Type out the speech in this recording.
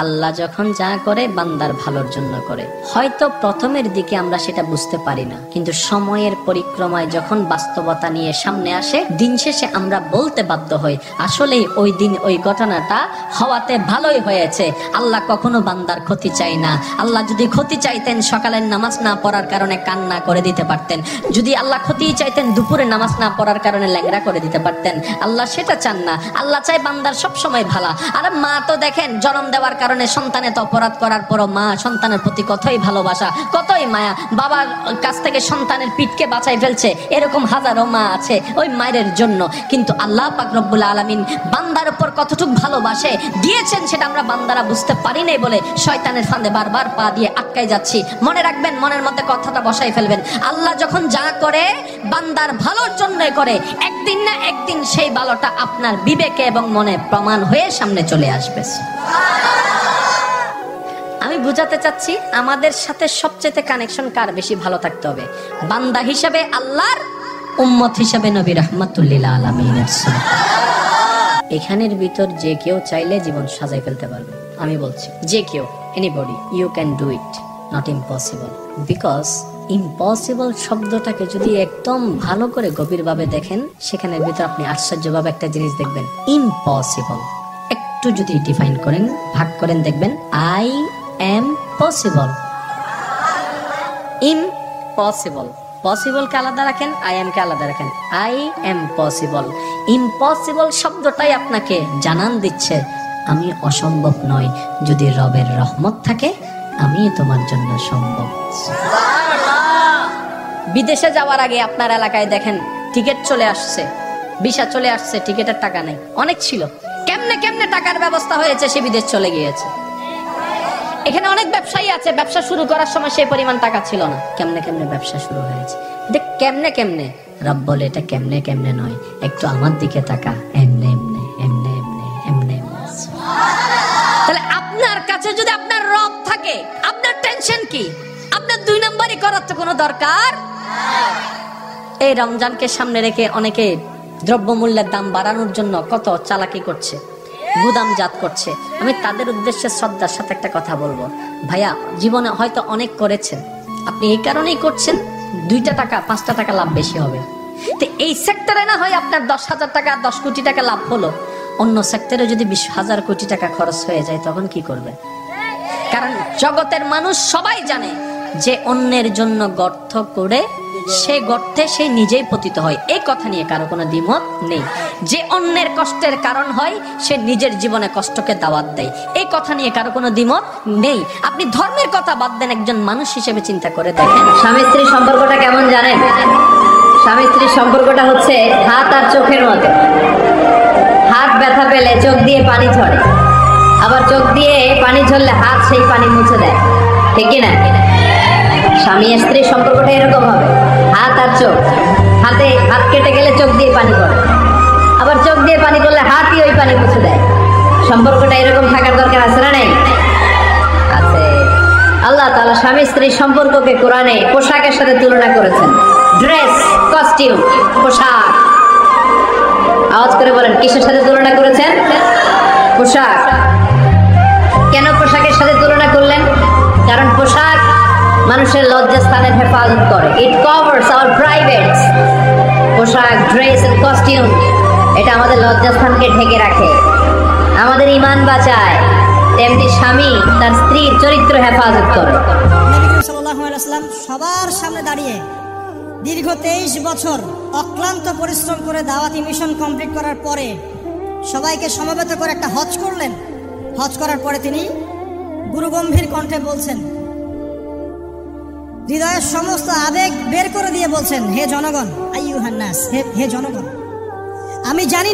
আল্লাহ যখন যা করে বান্দার ভালোর জন্য করে। হয়তো প্রথমের দিকে আমরা সেটা বুঝতে পারি না, কিন্তু সময়ের পরিক্রমায় যখন বাস্তবতা নিয়ে সামনে আসে, দিন শেষে আমরা বলতে বাধ্য হই আসলেই ওই দিন ওই ঘটনাটা হওয়াতে ভালোই হয়েছে। আল্লাহ কখনো বান্দার ক্ষতি চাই না। আল্লাহ যদি ক্ষতি চাইতেন সকালের নামাজ না পড়ার কারণে কান্না করে দিতে পারতেন, যদি আল্লাহ ক্ষতি চাইতেন দুপুরে নামাজ না পড়ার কারণে ল্যাংড়া করে দিতে পারতেন। আল্লাহ সেটা চান না, আল্লাহ চাই বান্দার সব সময় ভালো। আর মা তো দেখেন জন্ম দেওয়ার কারণে সন্তানের তো অপরাধ করার পরও মা সন্তানের প্রতি কতই ভালোবাসা, কতই মায়া, বাবার কাছ থেকে সন্তানের পিঠকে বাঁচাই ফেলছে, এরকম হাজারো মা আছে ওই মায়ের জন্য। কিন্তু আল্লাহ পাক রব্বুল আলামিন বান্দার উপর কতটুকু ভালোবাসে দিয়েছেন সেটা আমরা বান্দারা বুঝতে পারি নাই বলে শয়তানের ফাঁদে বারবার পা দিয়ে আটকাই যাচ্ছি। মনে রাখবেন, মনের মধ্যে কথাটা বসাই ফেলবেন, আল্লাহ যখন যা করে বান্দার ভালোর জন্য করে, একদিন না একদিন সেই ভালোটা আপনার বিবেকে এবং মনে প্রমাণ হয়ে সামনে চলে আসবে। আমি বুঝাতে চাচ্ছি আমাদের সাথে সবচেয়ে কানেকশন কার বেশি ভালো থাকতে হবে, বান্দা হিসেবে আল্লাহর, উম্মত হিসেবে নবী রাহমাতুল্লিল আলামিনের। এখানের ভিতর যে কেউ চাইলে জীবন সাজাই ফেলতে পারবে। আমি বলছি যে কেউ, anybody, you can do it, not impossible. Because impossible শব্দটাকে যদি একদম ভালো করে গভীরভাবে দেখেন, সেখানের ভিতর আপনি আশ্চর্যভাবে একটা জিনিস দেখবেন। ইম্পসিবল একটু যদি ডিফাইন করেন, ভাগ করেন, দেখবেন আই এম পসিবল। ইম্পসিবল, পসিবলকে আলাদা রাখেন, আই এম কে আলাদা রাখেন। I am possible. ইম্পসিবল শব্দটাই আপনাকে জানান দিচ্ছে আমি অসম্ভব নয়, যদি রবের রহমত থাকে আমি তোমার জন্য সম্ভব। বিদেশে যাওয়ার আগে আপনার এলাকায় দেখেন টিকিট চলে আসছে, ভিসা চলে আসছে, টিকিটের টাকা নেই। অনেক ছিল, কেমনে কেমনে টাকার ব্যবস্থা হয়েছে, সে বিদেশ চলে গিয়েছে। এখানে অনেক ব্যবসায়ী আছে, ব্যবসা শুরু করার সময় সেই পরিমাণ টাকা ছিল না, কেমনে কেমনে ব্যবসা শুরু হয়েছে। এটা কেমনে কেমনে, রব বলে এটা কেমনে কেমনে নয়, একটু আমার দিকে তাকা, এমনে এমনে এমনে এমনে এমনে। তাহলে আপনার কাছে যদি আপনার রব থাকে, আপনার টেনশন কি? আপনার দুই নাম্বারই করার তো কোনো দরকার। এই রমজানকে সামনে রেখে অনেকে দ্রব্যমূল্যের দাম বাড়ানোর জন্য কত চালাকি করছে, গুদামজাত করছে। আমি তাদের উদ্দেশ্যে শ্রদ্ধার সাথে একটা কথা বলবো, ভাইয়া জীবনে হয়তো অনেক করেছেন, আপনি এই কারণেই করছেন 2টা টাকা 5টা টাকা লাভ বেশি হবে। তো এই সেক্টরে না হয় আপনার 10,000 টাকা 10 কোটি টাকা লাভ হলো, অন্য সেক্টরে যদি 20,000 কোটি টাকা খরচ হয়ে যায় তখন কি করবে? কারণ জগতের মানুষ সবাই জানে যে অন্যের জন্য গর্ত করে সে গর্তে সে নিজেই পতিত হয়, এই কথা নিয়ে কারো কোনো দ্বিমত নেই। যে অন্যের কষ্টের কারণ হয় সে নিজের জীবনে কষ্টকে দাওয়াত দেয়, এই কথা নিয়ে কারো কোনো দ্বিমত নেই। আপনি ধর্মের কথা বাদ দেন, একজন মানুষ হিসেবে চিন্তা করে দেখেন স্বামী স্ত্রীর সম্পর্কটা কেমন জানেন? স্বামী স্ত্রীর সম্পর্কটা হচ্ছে হাত আর চোখের মতো। হাত ব্যথা পেলে চোখ দিয়ে পানি ঝরে, আবার চোখ দিয়ে পানি ঝরলে হাত সেই পানি মুছে দেয়, ঠিক কিনা? স্বামী স্ত্রীর সম্পর্কটা এরকম হবে, হাত আর চোখ। হাত কেটে গেলে চোখ দিয়ে পানি পড়ে, আবার চোখ দিয়ে পানি পড়লে হাতই ওই পানি মুছে দেয়। সম্পর্কটা এরকম থাকার দরকার আছে না নেই? আছে। আল্লাহ তাআলা স্বামী স্ত্রীর সম্পর্ককে কোরআনে পোশাকের সাথে তুলনা করেছেন। ড্রেস, কস্টিউম, পোশাক। আওয়াজ করে বলেন কিসের সাথে তুলনা করেছেন? পোশাক। কেন পোশাকের সাথে তুলনা করলেন? কারণ পোশাক মানুষের লজ্জাস্থানের হেফাজত করে। ইট কভারস আওয়ার প্রাইভেটস। পোশাক, ড্রেস এন্ড কস্টিউম এটা আমাদের লজ্জাস্থানকে ঢেকে রাখে, আমাদের ঈমান বাঁচায়। তেমনি স্বামী তার স্ত্রীর চরিত্র হেফাজত করে। নবী করিম সাল্লাল্লাহু আলাইহি ওয়াসাল্লাম সবার সামনে দাঁড়িয়ে দীর্ঘ 23 বছর অক্লান্ত পরিশ্রম করে দাওয়াতি মিশন কমপ্লিট করার পরে সবাইকে সমবেত করে একটা হজ করলেন। হজ করার পরে তিনি গুরুগম্ভীর কণ্ঠে বলছেন, হৃদয়ের সমস্ত আবেগ বের করে দিয়ে বলছেন, হে জনগণ, আইয়ুহান নাস, হে জনগণ, আমি জানি